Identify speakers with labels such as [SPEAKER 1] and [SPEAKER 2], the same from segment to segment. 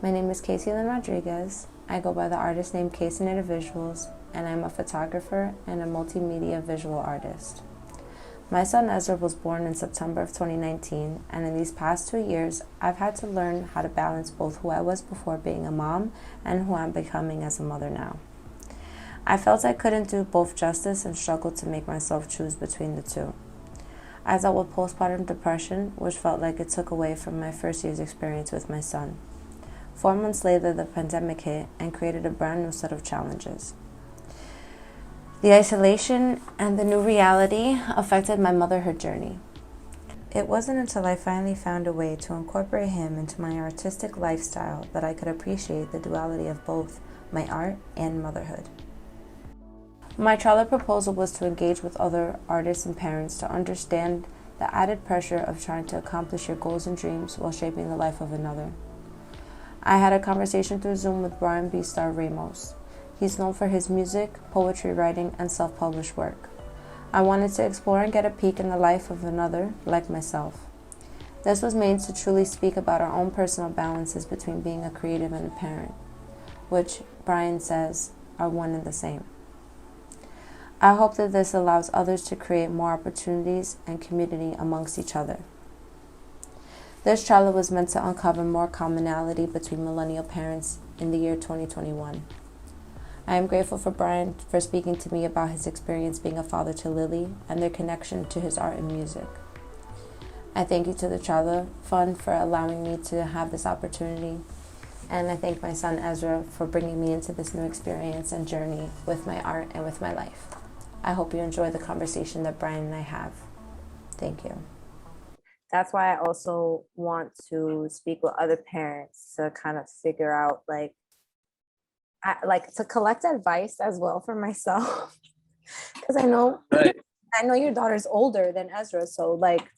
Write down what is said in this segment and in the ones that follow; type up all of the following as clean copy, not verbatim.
[SPEAKER 1] My name is Kasey Rodriguez. I go by the artist name Kasey Visuals, and I'm a photographer and a multimedia visual artist. My son Ezra was born in September of 2019, and in these past 2 years, I've had to learn how to balance both who I was before being a mom and who I'm becoming as a mother now. I felt I couldn't do both justice and struggled to make myself choose between the two. I dealt with postpartum depression, which felt like it took away from my first year's experience with my son. 4 months later, the pandemic hit and created a brand new set of challenges. The isolation and the new reality affected my motherhood journey. It wasn't until I finally found a way to incorporate him into my artistic lifestyle that I could appreciate the duality of both my art and motherhood. My CHARLA proposal was to engage with other artists and parents to understand the added pressure of trying to accomplish your goals and dreams while shaping the life of another. I had a conversation through Zoom with Brian B. Star Ramos. He's known for his music, poetry writing, and self-published work. I wanted to explore and get a peek in the life of another, like myself. This was made to truly speak about our own personal balances between being a creative and a parent, which Brian says are one and the same. I hope that this allows others to create more opportunities and community amongst each other. This CHARLA was meant to uncover more commonality between millennial parents in the year 2021. I am grateful for Brian for speaking to me about his experience being a father to Lily and their connection to his art and music. I thank you to the CHARLA Fund for allowing me to have this opportunity, and I thank my son Ezra for bringing me into this new experience and journey with my art and with my life. I hope you enjoy the conversation that Brian and I have. Thank you.
[SPEAKER 2] That's why I also want to speak with other parents to kind of figure out like to collect advice as well for myself. Because I know your daughter's older than Ezra. So like,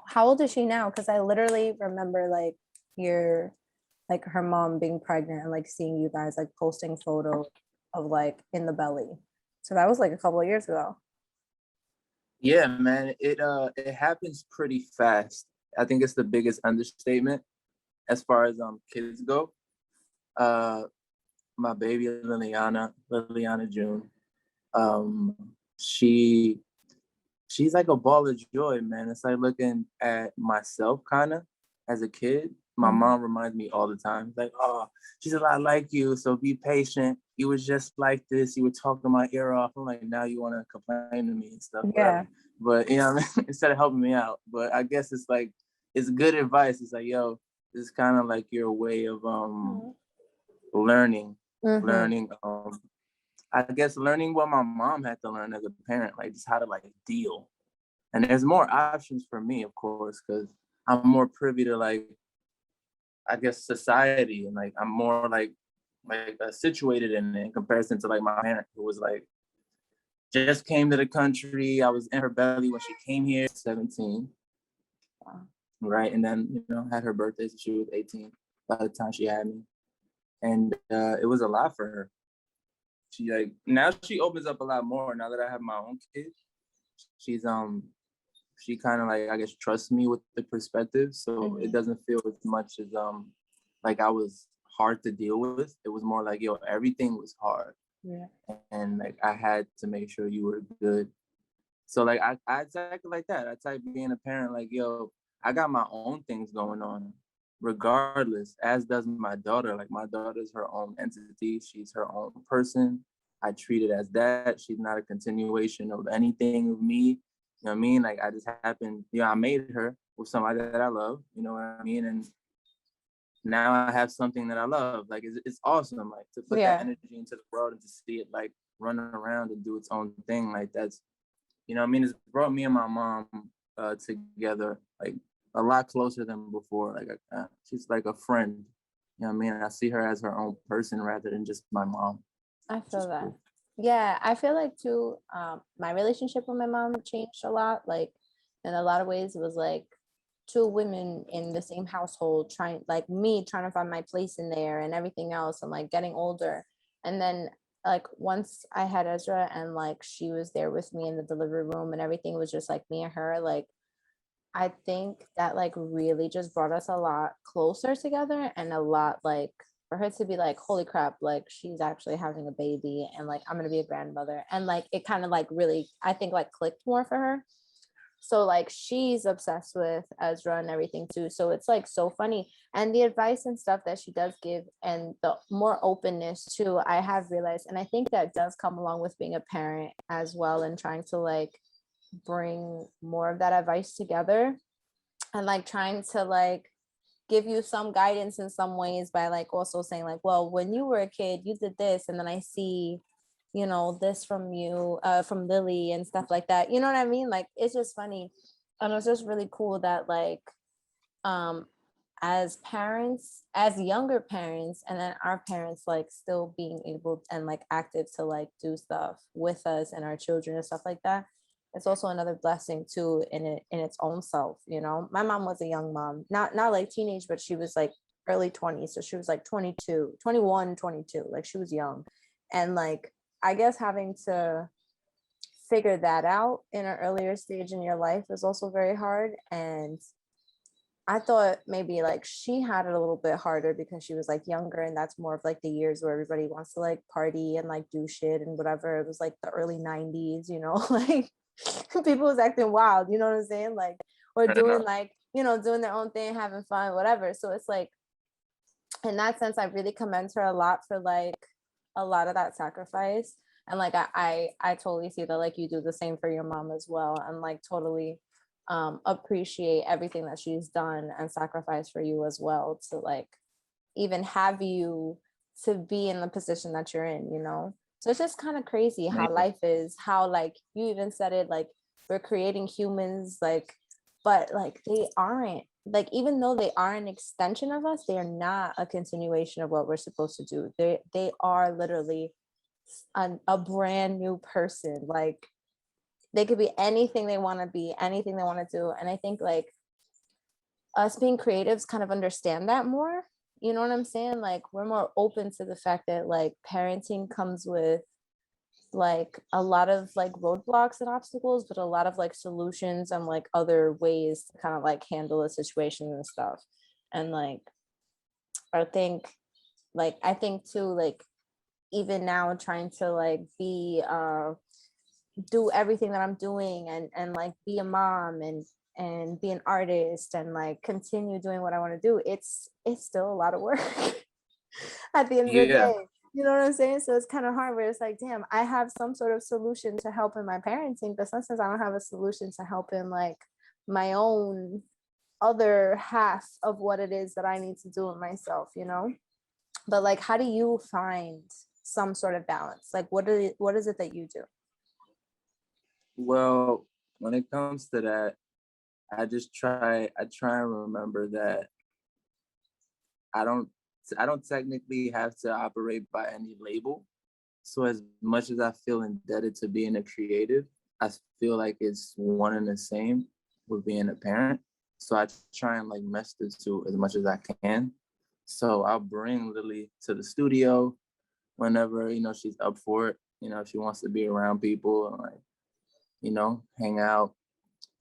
[SPEAKER 2] how old is she now? Because I literally remember like her mom being pregnant and like seeing you guys like posting photos of like in the belly. So that was like a couple of years ago.
[SPEAKER 3] Yeah, man, it happens pretty fast. I think it's the biggest understatement as far as kids go. My baby Liliana June, she's like a ball of joy, man. It's like looking at myself kind of as a kid. My mom reminds me all the time, like, oh, she's a lot like you, so be patient. You was just like this. You were talking my ear off. I'm like, now you want to complain to me and stuff.
[SPEAKER 2] Yeah.
[SPEAKER 3] But you know what I mean? Instead of helping me out. But I guess it's like, it's good advice. It's like, yo, this is kind of like your way of learning. I guess learning what my mom had to learn as a parent, like just how to like deal. And there's more options for me, of course, because I'm more privy to like, I guess, society, and like I'm more like situated in it in comparison to like my parent, who was like just came to the country. I was in her belly when she came here, 17, right, and then had her birthday, so she was 18 by the time she had me, and it was a lot for her. She like now she opens up a lot more now that I have my own kids. She's she kind of like, I guess, trusts me with the perspective, so it doesn't feel as much as like I was hard to deal with. It was more like, yo, everything was hard, and like I had to make sure you were good. So like I exactly like that. I type being a parent like, yo, I got my own things going on, regardless. As does my daughter. Like my daughter's her own entity. She's her own person. I treat it as that. She's not a continuation of anything of me. You know what I mean? Like I just happened, I made her with somebody that I love, you know what I mean? And now I have something that I love. Like it's awesome, like to put that energy into the world and to see it like run around and do its own thing. Like that's, you know what I mean? It's brought me and my mom together like a lot closer than before. Like she's like a friend. You know what I mean? I see her as her own person rather than just my mom.
[SPEAKER 2] I feel that. Cool. Yeah, I feel like too, my relationship with my mom changed a lot. Like in a lot of ways, it was like two women in the same household trying to find my place in there and everything else, and like getting older. And then like once I had Ezra and like she was there with me in the delivery room and everything was just like me and her, like I think that like really just brought us a lot closer together, and a lot like for her to be like, holy crap, like she's actually having a baby and like I'm gonna be a grandmother. And like it kind of like really, I think like clicked more for her. So like she's obsessed with Ezra and everything too. So it's like so funny. And the advice and stuff that she does give and the more openness too, I have realized. And I think that does come along with being a parent as well, and trying to like bring more of that advice together, and like trying to like give you some guidance in some ways by like also saying like, well, when you were a kid you did this, and then I see, you know, this from you, from Lily and stuff like that, you know what I mean? Like it's just funny. And it's just really cool that like um as parents, as younger parents, and then our parents like still being able and like active to like do stuff with us and our children and stuff like that, it's also another blessing too in it, in its own self. You know, my mom was a young mom, not like teenage, but she was like early 20s, so she was like 22, 21, 22, like she was young. And like I guess having to figure that out in an earlier stage in your life is also very hard. And I thought maybe like she had it a little bit harder because she was like younger, and that's more of like the years where everybody wants to like party and like do shit and whatever. It was like the early 90s, you know, like people was acting wild, you know what I'm saying? Like, or doing like, you know, doing their own thing, having fun, whatever. So it's like, in that sense, I really commend her a lot for like a lot of that sacrifice. And like I totally see that like you do the same for your mom as well, and like totally appreciate everything that she's done and sacrificed for you as well, to like even have you to be in the position that you're in, you know. So it's just kind of crazy how life is, how like you even said it, like we're creating humans, like, but like they aren't, like even though they are an extension of us, they are not a continuation of what we're supposed to do. They are literally a brand new person. Like they could be anything they want to be, anything they want to do. And I think like us being creatives kind of understand that more. You know what I'm saying? Like we're more open to the fact that like parenting comes with like a lot of like roadblocks and obstacles, but a lot of like solutions and like other ways to kind of like handle a situation and stuff. And like I think I think too, like even now trying to like be do everything that I'm doing, and like be a mom and be an artist and like continue doing what I want to do, it's still a lot of work at the end of the day. You know what I'm saying? So it's kind of hard where it's like, damn, I have some sort of solution to help in my parenting, but sometimes I don't have a solution to help in like my own other half of what it is that I need to do in myself, you know? But like, how do you find some sort of balance? Like, what is it that you do?
[SPEAKER 3] Well, when it comes to that, I try and remember that I don't technically have to operate by any label. So as much as I feel indebted to being a creative, I feel like it's one and the same with being a parent. So I try and like mesh the two as much as I can. So I'll bring Lily to the studio whenever, you know, she's up for it. You know, if she wants to be around people and like, you know, hang out.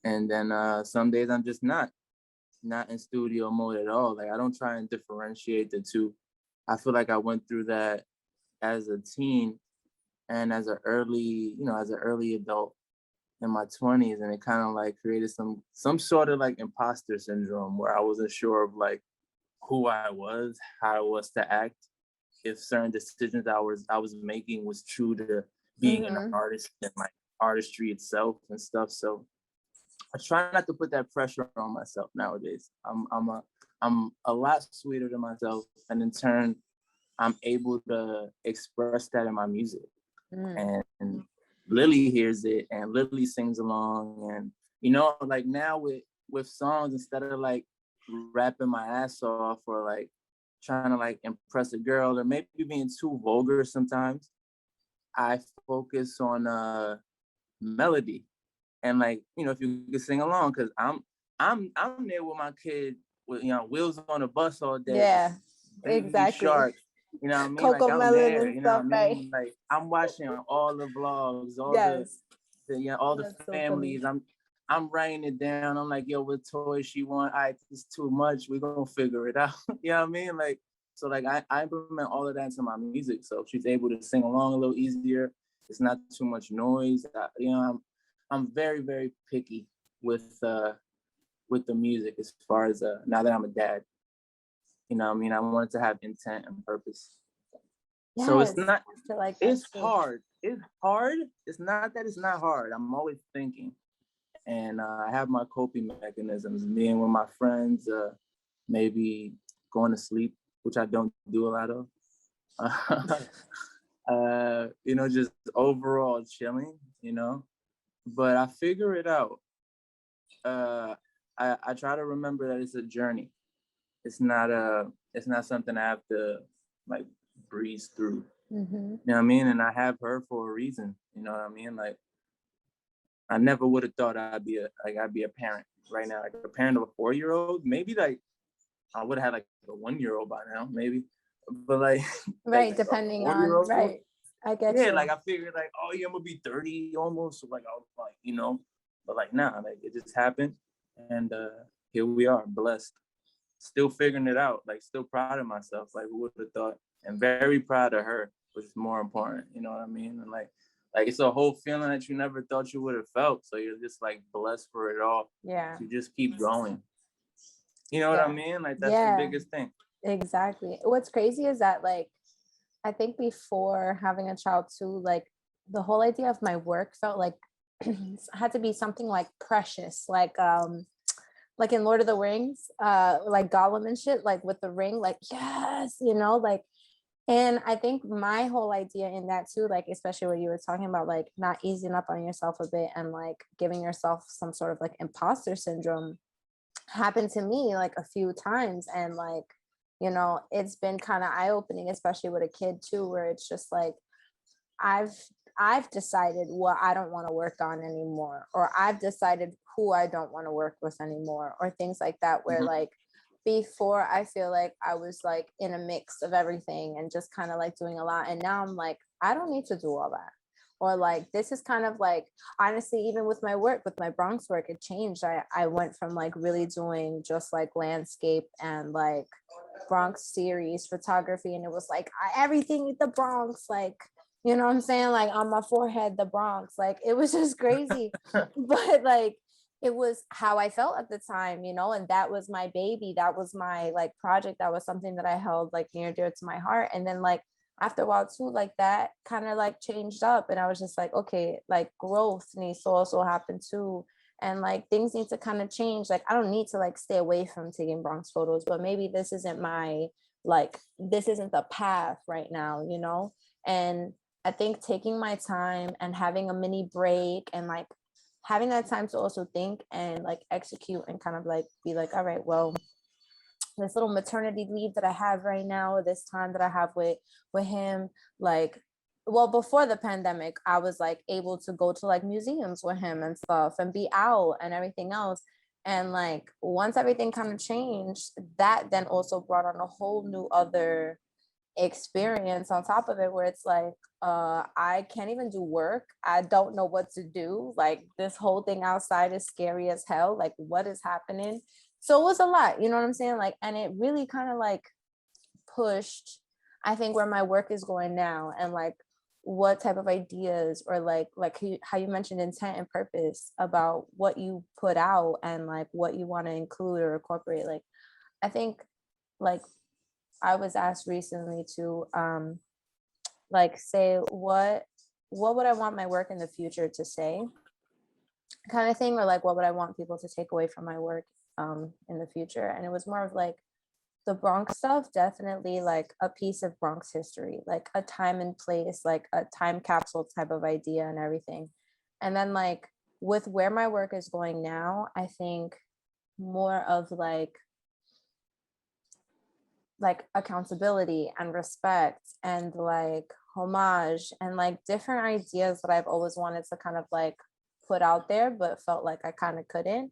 [SPEAKER 3] And then some days I'm just not in studio mode at all. Like I don't try and differentiate the two. I feel like I went through that as a teen and as an early adult in my 20s, and it kind of like created some sort of like imposter syndrome where I wasn't sure of like who I was, how I was to act, if certain decisions I was making was true to being an artist and like artistry itself and stuff. So I try not to put that pressure on myself nowadays. I'm a lot sweeter to myself, and in turn, I'm able to express that in my music. And Lily hears it, and Lily sings along, and you know, like now with songs, instead of like rapping my ass off or like trying to like impress a girl or maybe being too vulgar sometimes, I focus on melody. And like, you know, if you can sing along, because I'm there with my kid with, you know, wheels on a bus all day.
[SPEAKER 2] Yeah,
[SPEAKER 3] Baby
[SPEAKER 2] exactly.
[SPEAKER 3] Shark, you know what I mean?
[SPEAKER 2] Coco
[SPEAKER 3] Like I'm
[SPEAKER 2] Melon
[SPEAKER 3] there,
[SPEAKER 2] and
[SPEAKER 3] you know
[SPEAKER 2] stuff,
[SPEAKER 3] what I mean?
[SPEAKER 2] right?
[SPEAKER 3] Like I'm watching all the vlogs, all
[SPEAKER 2] Yes.
[SPEAKER 3] the you know, all the
[SPEAKER 2] That's so funny.
[SPEAKER 3] families. I'm writing it down. I'm like, yo, what toy she want? It's too much. We're gonna figure it out. You know what I mean? Like, so like I implement all of that into my music. So she's able to sing along a little easier. It's not too much noise. I'm very, very picky with the music as far as now that I'm a dad. You know what I mean? I want it to have intent and purpose.
[SPEAKER 2] Yes,
[SPEAKER 3] so it's not,
[SPEAKER 2] I feel like
[SPEAKER 3] it's
[SPEAKER 2] too.
[SPEAKER 3] hard. It's hard. It's not that it's not hard. I'm always thinking. And I have my coping mechanisms, being with my friends, maybe going to sleep, which I don't do a lot of. Just overall chilling, but I figure it out. I try to remember that it's a journey. It's not something I have to like breeze through.
[SPEAKER 2] Mm-hmm.
[SPEAKER 3] You know what I mean? And I have her for a reason. You know what I mean? Like, I never would have thought I'd be a parent right now. Like a parent of a 4-year-old, maybe like I would have had like a 1-year-old by now, maybe. But like
[SPEAKER 2] right,
[SPEAKER 3] like
[SPEAKER 2] depending on right. I get you.
[SPEAKER 3] Like I figured like, oh yeah, I'm gonna be 30 almost. So like I was like, but like nah, like it just happened. And here we are, blessed. Still figuring it out, like still proud of myself. Like who would have thought? And very proud of her, which is more important, you know what I mean? And like it's a whole feeling that you never thought you would have felt. So you're just like blessed for it all.
[SPEAKER 2] Yeah.
[SPEAKER 3] You just keep going. You know what I mean? Like that's the biggest thing.
[SPEAKER 2] Exactly. What's crazy is that like, I think before having a child too, like the whole idea of my work felt like had to be something like precious, like in Lord of the Rings, like Gollum and shit, like with the ring, like yes, like. And I think my whole idea in that too, like especially what you were talking about, like not easing up on yourself a bit and like giving yourself some sort of like imposter syndrome, happened to me like a few times, and like it's been kind of eye-opening, especially with a kid too, where it's just like I've decided what I don't want to work on anymore, or I've decided who I don't want to work with anymore, or things like that, where like before I feel like I was like in a mix of everything and just kind of like doing a lot, and now I'm like I don't need to do all that. Or like this is kind of like, honestly, even with my work, with my Bronx work, it changed. I went from like really doing just like landscape and like Bronx series photography, and it was like everything with the Bronx, like you know what I'm saying, like on my forehead, the Bronx, like it was just crazy. But like it was how I felt at the time, and that was my baby, that was my like project, that was something that I held like near and dear to my heart. And then like after a while too, like that kind of like changed up, and I was just like, okay, like growth needs to also happen too, and like things need to kind of change. Like I don't need to like stay away from taking Bronx photos, but maybe this isn't the path right now, And I think taking my time and having a mini break and like having that time to also think and like execute and kind of like be like, all right, well, this little maternity leave that I have right now, this time that I have with him, like, well, before the pandemic, I was like able to go to like museums with him and stuff and be out and everything else. And like once everything kind of changed, that then also brought on a whole new other experience on top of it, where it's like I can't even do work, I don't know what to do, like this whole thing outside is scary as hell, like what is happening? So it was a lot, you know what I'm saying, like, and it really kind of like pushed, I think, where my work is going now, and like what type of ideas, or like how you mentioned intent and purpose about what you put out and like what you want to include or incorporate. Like I think like I was asked recently to like say what would I want my work in the future to say, kind of thing, or like what would I want people to take away from my work in the future. And it was more of like the Bronx stuff, definitely like a piece of Bronx history, like a time and place, like a time capsule type of idea and everything. And then like with where my work is going now, I think more of like accountability and respect and like homage and like different ideas that I've always wanted to kind of like put out there, but felt like I kind of couldn't.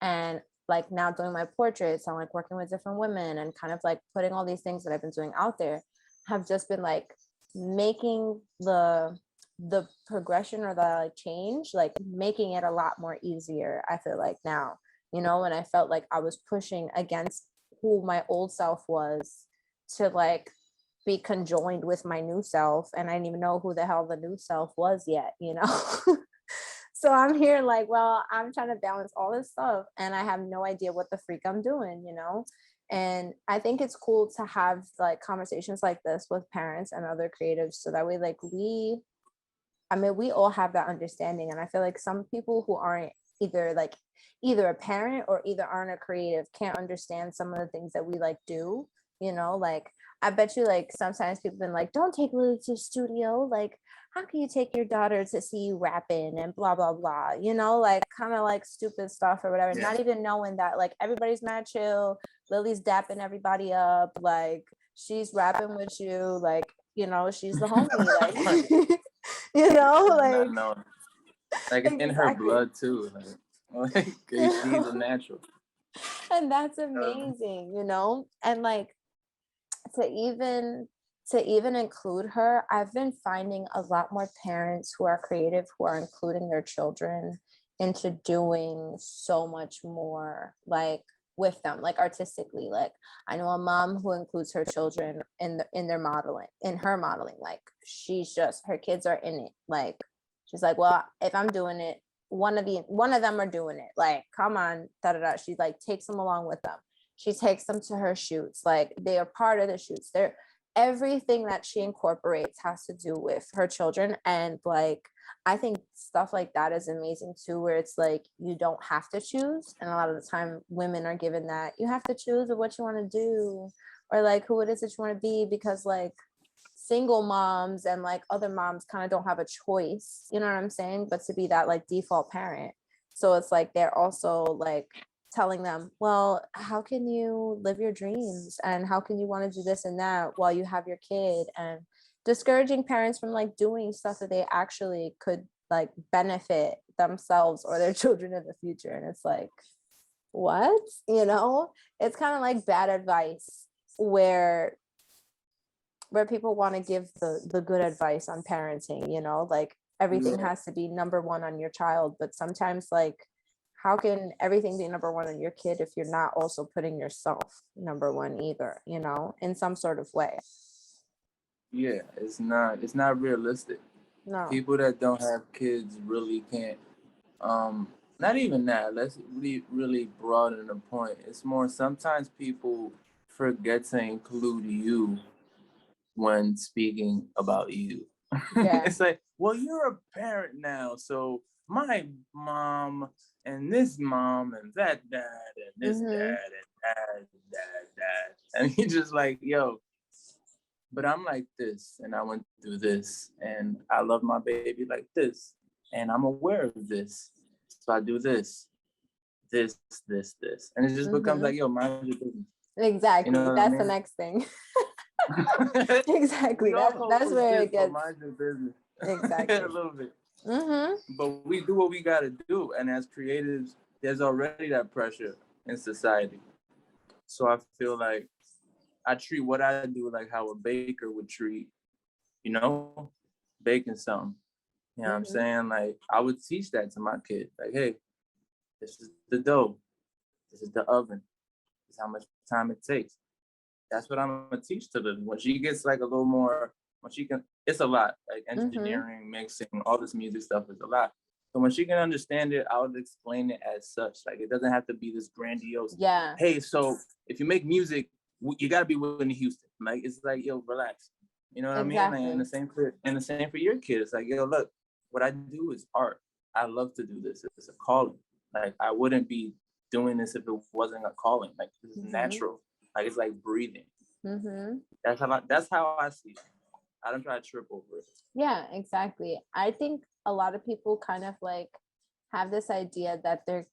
[SPEAKER 2] And like now doing my portraits and like working with different women and kind of like putting all these things that I've been doing out there have just been like making the the progression or the like, change, like making it a lot more easier, I feel like now, you know, and I felt like I was pushing against who my old self was to like be conjoined with my new self, and I didn't even know who the hell the new self was yet, you know. So I'm here like, well, I'm trying to balance all this stuff and I have no idea what the freak I'm doing, you know. And I think it's cool to have like conversations like this with parents and other creatives, so that way like we all have that understanding. And I feel like some people who aren't either a parent or either aren't a creative can't understand some of the things that we like do, you know. Like I bet you like sometimes people been like, don't take Lily to the studio, like how can you take your daughter to see you rapping and blah blah blah, you know, like kind of like stupid stuff or whatever, not even knowing that like everybody's mad chill, Lily's dapping everybody up, like she's rapping with you, like, you know, she's the homie, like you know,
[SPEAKER 3] like it's in her blood too, like she's a natural.
[SPEAKER 2] And that's amazing, you know. And like to even include her, I've been finding a lot more parents who are creative who are including their children into doing so much more like with them, like artistically. Like I know a mom who includes her children in their modeling, in her modeling. Like she's just, her kids are in it. Like she's like, well, if I'm doing it, one of them are doing it. Like, come on, da da da. She like takes them along with them. She takes them to her shoots. Like they are part of the shoots. They're everything that she incorporates has to do with her children. And like I think stuff like that is amazing too, where it's like you don't have to choose. And a lot of the time women are given that you have to choose what you want to do or like who it is that you want to be, because like single moms and like other moms kind of don't have a choice, you know what I'm saying, but to be that like default parent. So it's like they're also like telling them, well, how can you live your dreams and how can you want to do this and that while you have your kid, and discouraging parents from like doing stuff that they actually could like benefit themselves or their children in the future. And it's like, what, you know, it's kind of like bad advice where people want to give the good advice on parenting, you know, like everything has to be number one on your child. But sometimes like, how can everything be number one on your kid if you're not also putting yourself number one either, you know, in some sort of way?
[SPEAKER 3] Yeah, it's not realistic.
[SPEAKER 2] No.
[SPEAKER 3] People that don't have kids really can't. Not even that. Let's really broaden the point. It's more sometimes people forget to include you when speaking about you.
[SPEAKER 2] Yeah.
[SPEAKER 3] It's like, well, you're a parent now, so my mom and this mom and that dad and this dad and dad. And he's just like, yo, but I'm like this and I went through this and I love my baby like this and I'm aware of this. So I do this. And it just becomes like, yo, mind your business.
[SPEAKER 2] Exactly. You know that's the next thing. Exactly. That's where it gets.
[SPEAKER 3] Mind your business.
[SPEAKER 2] Exactly.
[SPEAKER 3] A little bit. But we do what we got to do. And as creatives, there's already that pressure in society. So I feel like I treat what I do like how a baker would treat, you know, baking something. You know what I'm saying? Like I would teach that to my kid. Like, hey, this is the dough. This is the oven. This is how much time it takes. That's what I'm gonna teach to them. When she gets like a little more, when she can, it's a lot. Like engineering, mixing, all this music stuff is a lot. So when she can understand it, I would explain it as such. Like it doesn't have to be this grandiose.
[SPEAKER 2] Yeah.
[SPEAKER 3] Hey, so if you make music, you gotta be Whitney Houston. Like it's like, yo, relax. You know what I mean? Like, and the same for your kids. Like, yo, look, what I do is art. I love to do this. It's a calling. Like I wouldn't be doing this if it wasn't a calling. Like this is natural. Like it's like breathing. That's how I see it. I don't try to trip over it.
[SPEAKER 2] Yeah, exactly. I think a lot of people kind of like have this idea that their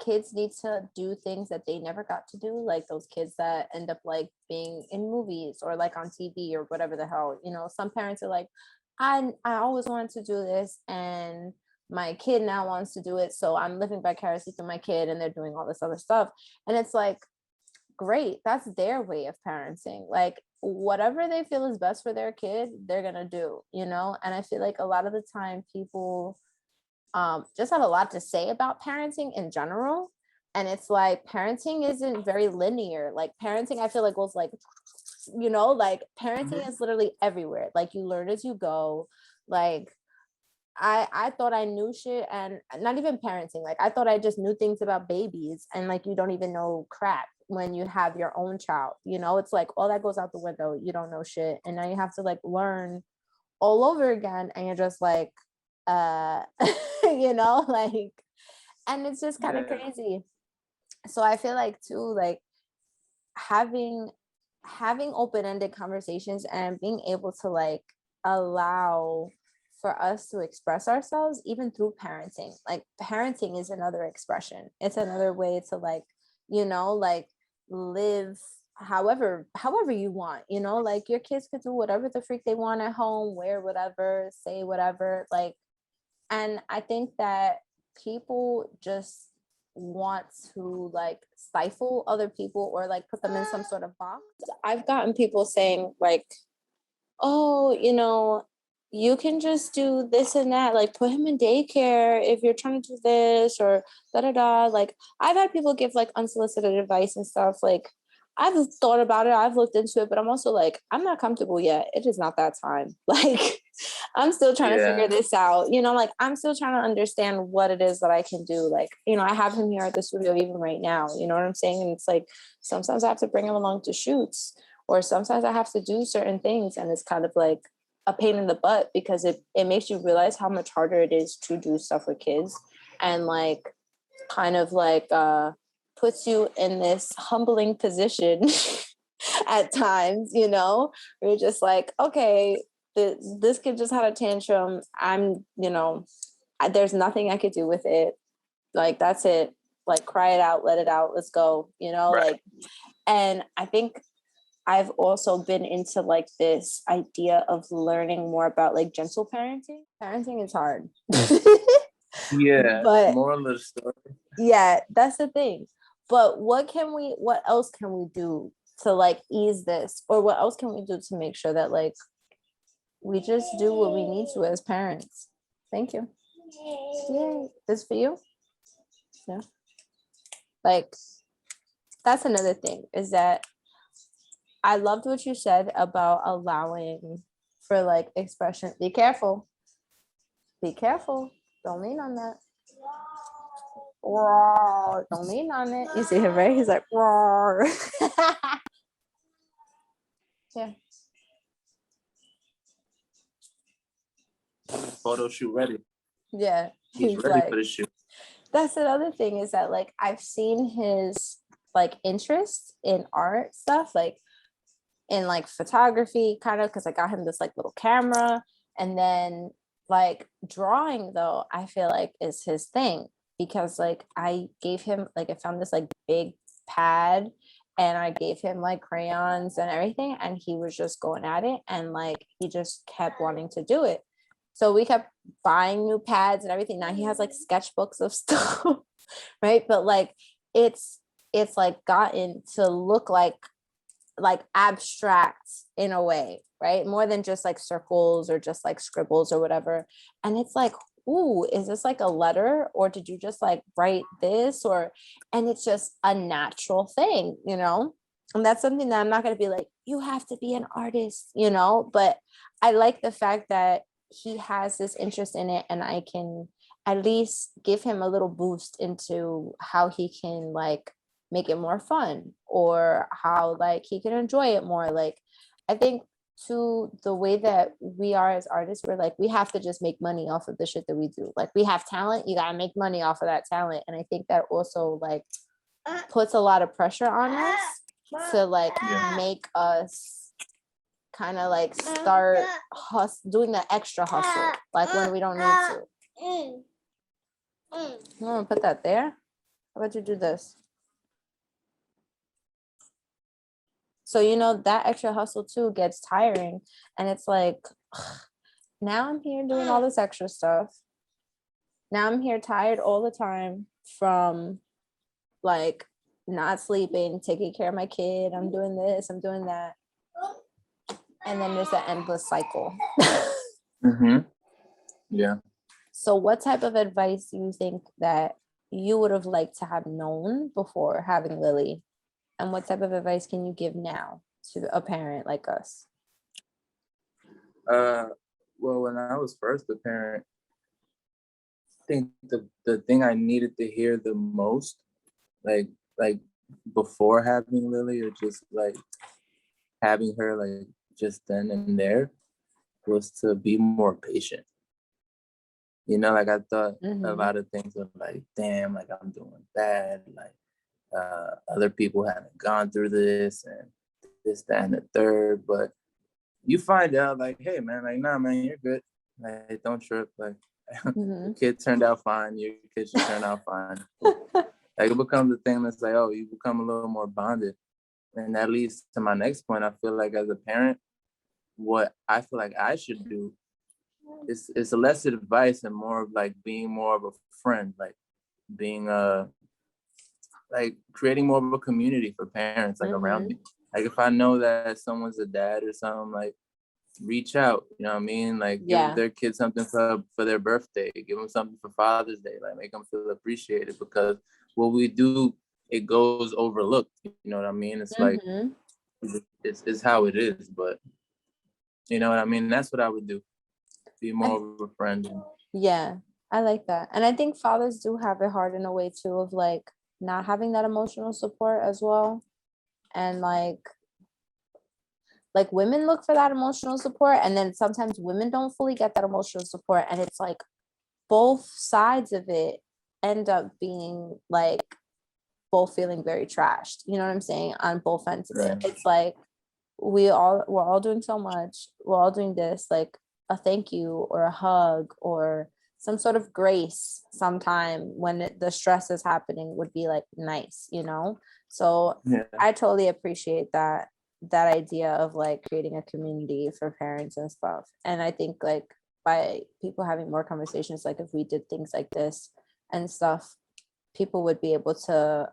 [SPEAKER 2] kids need to do things that they never got to do, like those kids that end up like being in movies or like on TV or whatever the hell. You know, some parents are like, I always wanted to do this and my kid now wants to do it, so I'm living vicariously through my kid and they're doing all this other stuff. And it's like, great, that's their way of parenting. Like whatever they feel is best for their kid, they're gonna do, you know. And I feel like a lot of the time people just have a lot to say about parenting in general. And it's like parenting isn't very linear. Like parenting, I feel like goes like, you know, like parenting is literally everywhere. Like you learn as you go. Like I thought I knew shit, and not even parenting. Like I thought I just knew things about babies, and like you don't even know crap when you have your own child. You know, it's like all that goes out the window. You don't know shit, and now you have to like learn all over again, and you're just like, you know, like, and it's just kind of crazy. So I feel like too, like having open-ended conversations and being able to like allow for us to express ourselves even through parenting. Like parenting is another expression. It's another way to like, you know, like live however you want, you know, like your kids could do whatever the freak they want at home, wear whatever, say whatever, like. And I think that people just want to like stifle other people or like put them in some sort of box. I've gotten people saying like, oh, you know, you can just do this and that, like put him in daycare if you're trying to do this or da da da. Like I've had people give like unsolicited advice and stuff. Like I've thought about it, I've looked into it, but I'm also like, I'm not comfortable yet. It is not that time. Like I'm still trying to figure this out, you know, like I'm still trying to understand what it is that I can do. Like, you know, I have him here at the studio even right now, you know what I'm saying? And it's like, sometimes I have to bring him along to shoots, or sometimes I have to do certain things. And it's kind of like a pain in the butt because it makes you realize how much harder it is to do stuff with kids, and like kind of like puts you in this humbling position at times, you know, where you're just like, okay, this kid just had a tantrum. I'm, you know, there's nothing I could do with it. Like, that's it. Like, cry it out, let it out, let's go, you know, right. Like, and I think I've also been into like this idea of learning more about like gentle parenting. Parenting is hard.
[SPEAKER 3] Yeah,
[SPEAKER 2] but
[SPEAKER 3] moral of the story.
[SPEAKER 2] Yeah, that's the thing. But what else can we do to like ease this? Or what else can we do to make sure that like we just do what we need to as parents? Thank you. Yay. This for you? Yeah. Like, that's another thing, is that I loved what you said about allowing for like expression. Be careful. Be careful. Don't lean on that. Roar. Don't lean on it. You see him, right? He's like, roar. Yeah.
[SPEAKER 3] Photo shoot ready.
[SPEAKER 2] Yeah.
[SPEAKER 3] He's ready like, for the shoot.
[SPEAKER 2] That's another thing, is that like I've seen his like interest in art stuff, like in like photography, kind of, because I got him this like little camera. And then like drawing, though, I feel like is his thing, because like I gave him like, I found this like big pad and I gave him like crayons and everything, and he was just going at it, and like he just kept wanting to do it. So we kept buying new pads and everything. Now he has like sketchbooks of stuff, right? But like it's like gotten to look like abstract in a way, right? More than just like circles or just like scribbles or whatever. And it's like, ooh, is this like a letter, or did you just like write this? Or, and it's just a natural thing, you know? And that's something that I'm not going to be like, you have to be an artist, you know? But I like the fact that he has this interest in it, and I can at least give him a little boost into how he can like make it more fun, or how like he can enjoy it more. Like, I think to the way that we are as artists, we're like, we have to just make money off of the shit that we do. Like, we have talent, you gotta make money off of that talent. And I think that also like puts a lot of pressure on us to like make us kind of like start doing the extra hustle, like when we don't need to. You want to put that there? How about you do this? So, you know, that extra hustle too gets tiring. And it's like, ugh, now I'm here doing all this extra stuff. Now I'm here tired all the time from like not sleeping, taking care of my kid. I'm doing this, I'm doing that. and then there's an endless cycle.
[SPEAKER 3] Yeah.
[SPEAKER 2] So what type of advice do you think that you would have liked to have known before having Lily? And what type of advice can you give now to a parent like us?
[SPEAKER 3] Well, when I was first a parent, I think the thing I needed to hear the most, like before having Lily, or just like having her like just then and there, was to be more patient. You know, like I thought a lot of things were like, damn, like I'm doing bad, like other people haven't gone through this and this, that, and the third. But you find out like, hey man, like nah man, you're good. Like don't trip. Like the kid turned out fine, your kid should turn out fine. Like it becomes a thing that's like, oh, you become a little more bonded. And that leads to my next point. I feel like as a parent, what I feel like I should do is less advice and more of like being more of a friend, like being like creating more of a community for parents like around me. Like if I know that someone's a dad or something, like reach out, you know what I mean? Like give their kids something for their birthday, give them something for Father's Day, like make them feel appreciated, because what we do, it goes overlooked, you know what I mean? It's like it's how it is, but you know what I mean? That's what I would do. Be more of a friend.
[SPEAKER 2] Yeah, I like that. And I think fathers do have it hard in a way too, of like not having that emotional support as well. And like women look for that emotional support, and then sometimes women don't fully get that emotional support, and it's like both sides of it end up being like both feeling very trashed, you know what I'm saying, on both ends of it. It's like we're all doing so much, we're all doing this, like a thank you or a hug or some sort of grace sometime when the stress is happening would be like nice, you know. So I totally appreciate that idea of like creating a community for parents and stuff. And I think like by people having more conversations, like if we did things like this and stuff, people would be able to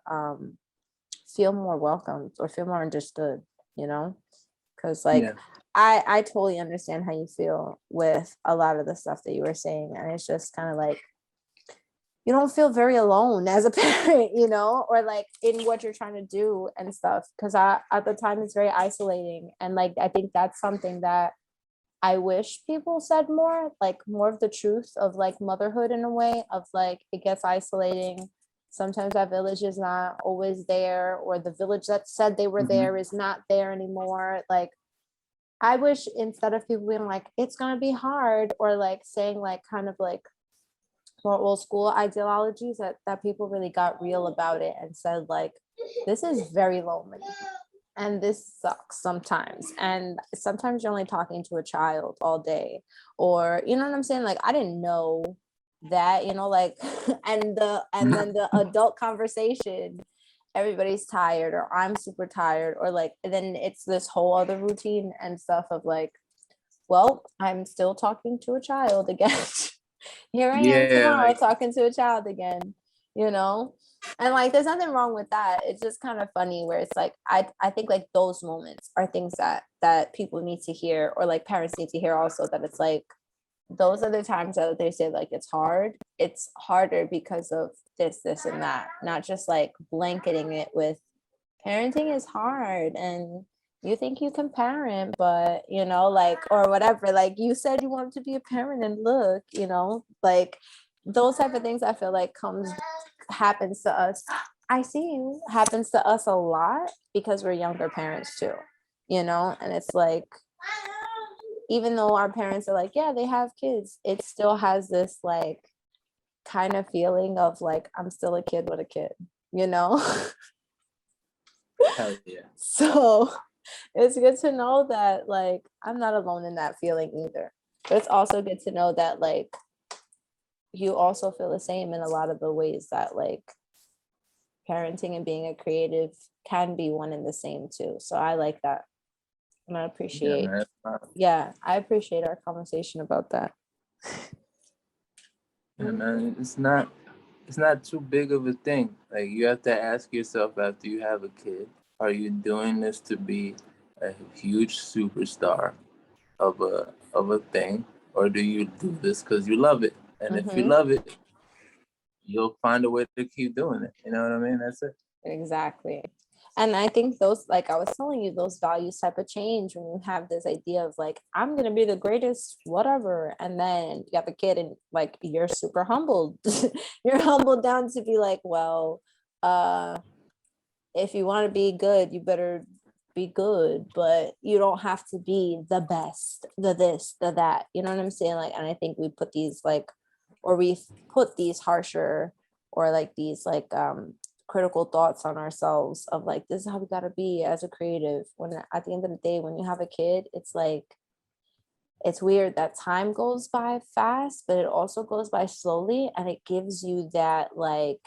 [SPEAKER 2] feel more welcomed or feel more understood, you know. Because like I totally understand how you feel with a lot of the stuff that you were saying, and it's just kind of like you don't feel very alone as a parent, you know, or like in what you're trying to do and stuff, because at the time it's very isolating. And like I think that's something that I wish people said more, like more of the truth of like motherhood, in a way of like it gets isolating. Sometimes that village is not always there, or the village that said they were there is not there anymore. Like I wish, instead of people being like it's gonna be hard, or like saying like kind of like more old school ideologies, that people really got real about it and said like this is very lonely and this sucks sometimes, and sometimes you're only talking to a child all day, or you know what I'm saying, like I didn't know that, you know, like and then the adult conversation, everybody's tired or I'm super tired, or like then it's this whole other routine and stuff of like, well, I'm still talking to a child again. Here I am tomorrow talking to a child again, you know. And like there's nothing wrong with that. It's just kind of funny where it's like I think like those moments are things that people need to hear, or like parents need to hear also, that it's like those are the times that they say like it's hard. It's harder because of this and that, not just like blanketing it with parenting is hard and you think you can parent, but you know, like, or whatever, like you said you wanted to be a parent and look, you know, like those type of things I feel like happens to us. I see you happens to us a lot because we're younger parents too, you know. And it's like, even though our parents are like, yeah, they have kids, it still has this like kind of feeling of like I'm still a kid with a kid, you know.
[SPEAKER 3] Hell yeah.
[SPEAKER 2] So it's good to know that like I'm not alone in that feeling either. But it's also good to know that like you also feel the same in a lot of the ways that like parenting and being a creative can be one and the same too. So I like that. And I appreciate I appreciate our conversation about that.
[SPEAKER 3] Yeah, man, it's not too big of a thing. Like you have to ask yourself after you have a kid, are you doing this to be a huge superstar of a thing, or do you do this because you love it? And if you love it, you'll find a way to keep doing it. You know what I mean? That's it.
[SPEAKER 2] Exactly. And I think those, like I was telling you, those values type of change when you have this idea of like, I'm gonna be the greatest, whatever. And then you have a kid and like you're super humbled. You're humbled down to be like, well, if you want to be good, you better be good, but you don't have to be the best, the this, the that. You know what I'm saying? Like, and I think we put these like, or we put these harsher or like these like critical thoughts on ourselves of like, this is how we gotta be as a creative. When at the end of the day, when you have a kid, it's like, it's weird that time goes by fast, but it also goes by slowly, and it gives you that like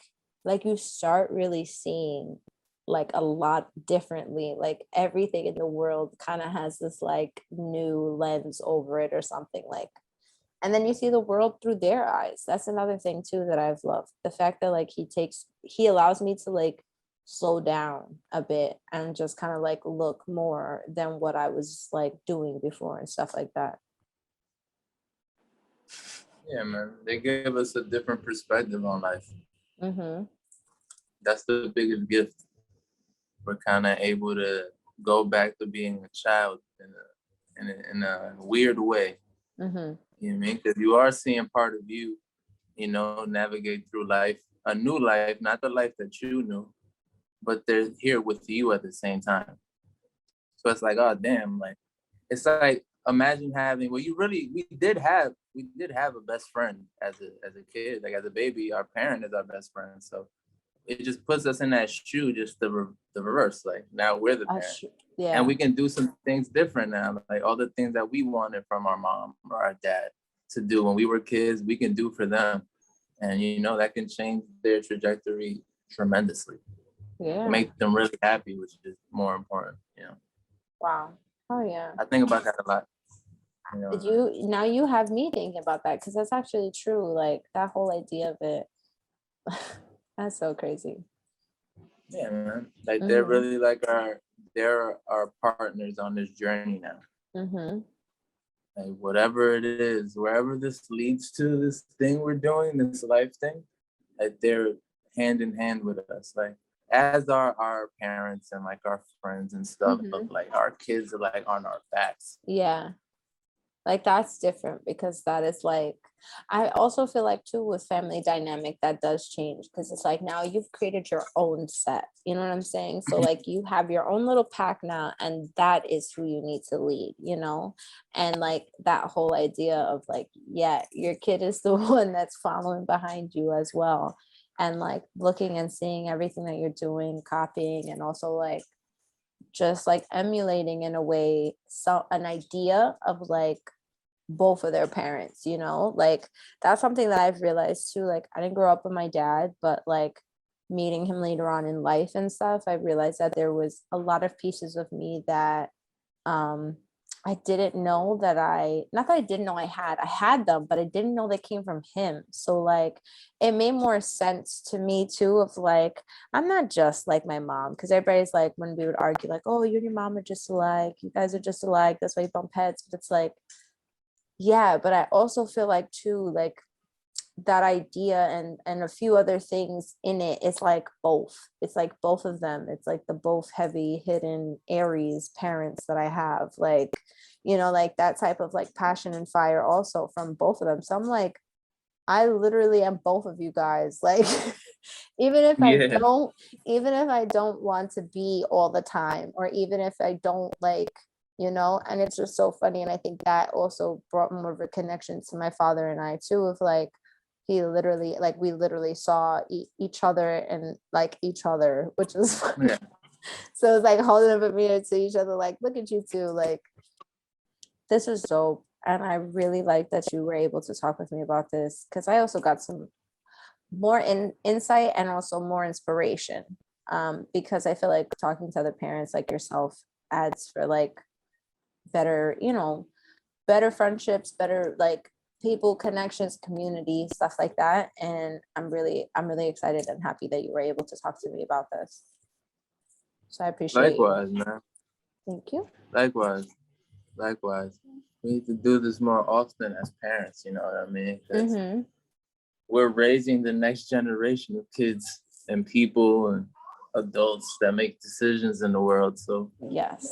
[SPEAKER 2] you start really seeing like a lot differently, like everything in the world kind of has this like new lens over it or something, like, and then you see the world through their eyes. That's another thing too that I've loved, the fact that like he allows me to like slow down a bit and just kind of like look more than what I was like doing before and stuff like that.
[SPEAKER 3] Yeah, man, they give us a different perspective on life. That's the biggest gift. We're kind of able to go back to being a child in a weird way. You know what I mean? Because you are seeing part of you, you know, navigate through life, a new life, not the life that you knew, but they're here with you at the same time. So it's like, oh damn, like it's like imagine having, well, we did have a best friend as a kid, like as a baby, our parent is our best friend. So it just puts us in that shoe, just the reverse. Like now we're the parent, and we can do some things different now. Like all the things that we wanted from our mom or our dad to do when we were kids, we can do for them, and you know that can change their trajectory tremendously. Yeah, make them really happy, which is more important. You know.
[SPEAKER 2] Wow. Oh yeah.
[SPEAKER 3] I think about that a lot.
[SPEAKER 2] You know, now you have me thinking about that, because that's actually true. Like that whole idea of it. That's so crazy.
[SPEAKER 3] Yeah, man. Like they're really like they're our partners on this journey now. Like whatever it is, wherever this leads to, this thing we're doing, this life thing, like they're hand in hand with us. Like as are our parents and like our friends and stuff, but like our kids are like on our backs.
[SPEAKER 2] Yeah. Like that's different, because that is like, I also feel like too with family dynamic that does change, because it's like now you've created your own set, you know what I'm saying? So like you have your own little pack now, and that is who you need to lead, you know? And like that whole idea of like, yeah, your kid is the one that's following behind you as well, and like looking and seeing everything that you're doing, copying, and also like just like emulating in a way, so an idea of like both of their parents, you know, like that's something that I've realized too. Like I didn't grow up with my dad, but like meeting him later on in life and stuff, I realized that there was a lot of pieces of me that I didn't know that not that I didn't know I had them, but I didn't know they came from him. So like, it made more sense to me too, of like, I'm not just like my mom. Cause everybody's like, when we would argue like, oh, you and your mom are just alike. You guys are just alike. That's why you bump heads. But it's like, yeah, but I also feel like too, like that idea and a few other things in it, it's like both. It's like both of them. It's like the both heavy hidden Aries parents that I have, like, you know, like that type of like passion and fire also from both of them. So I'm like, I literally am both of you guys. Like even if I don't want to be all the time, or even if I don't like, you know, and it's just so funny. And I think that also brought more of a connection to my father and I too, of like, he literally, like we literally saw each other and like each other, which is funny. Yeah. So it's like holding up a mirror to each other, like, look at you two, like this is dope. And I really like that you were able to talk with me about this, because I also got some more insight and also more inspiration, because I feel like talking to other parents like yourself adds for like better, you know, better friendships, better like people connections, community, stuff like that. And I'm really excited and happy that you were able to talk to me about this. So I appreciate
[SPEAKER 3] likewise, man.
[SPEAKER 2] Thank you.
[SPEAKER 3] Likewise. We need to do this more often as parents, you know what I mean? 'Cause we're raising the next generation of kids and people and adults that make decisions in the world. So
[SPEAKER 2] Yes.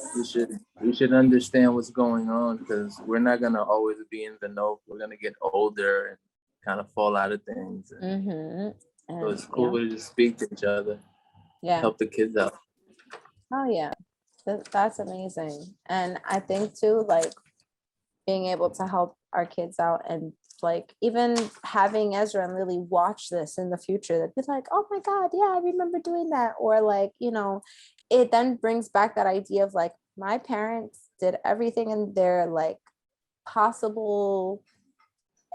[SPEAKER 3] we should understand what's going on, because we're not gonna always be in the know. We're gonna get older and kind of fall out of things. So it's cool to just speak to each other.
[SPEAKER 2] Yeah.
[SPEAKER 3] Help the kids out.
[SPEAKER 2] Oh yeah. That's amazing. And I think too, like being able to help our kids out and like even having Ezra and Lily watch this in the future, they'd be like, oh my God, yeah, I remember doing that. Or like, you know, it then brings back that idea of like, my parents did everything in their like possible,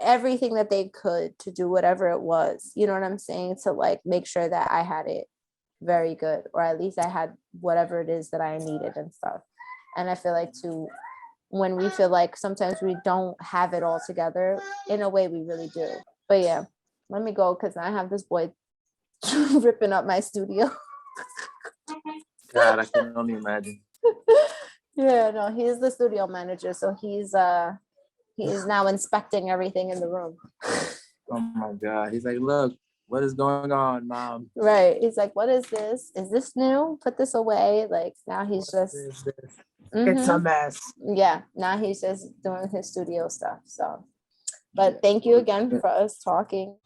[SPEAKER 2] everything that they could to do whatever it was, you know what I'm saying? To like make sure that I had it very good, or at least I had whatever it is that I needed and stuff. And I feel like too, when we feel like sometimes we don't have it all together, in a way we really do. But yeah, let me go because I have this boy ripping up my studio.
[SPEAKER 3] God, I can only imagine.
[SPEAKER 2] Yeah, no, he's the studio manager, so he's now inspecting everything in the room.
[SPEAKER 3] Oh my God. He's like, look, what is going on, Mom?
[SPEAKER 2] Right. He's like, what is this? Is this new? Put this away. Like now he's just
[SPEAKER 3] It's a mess.
[SPEAKER 2] Yeah, now he's just doing his studio stuff. So, but thank you again for us talking.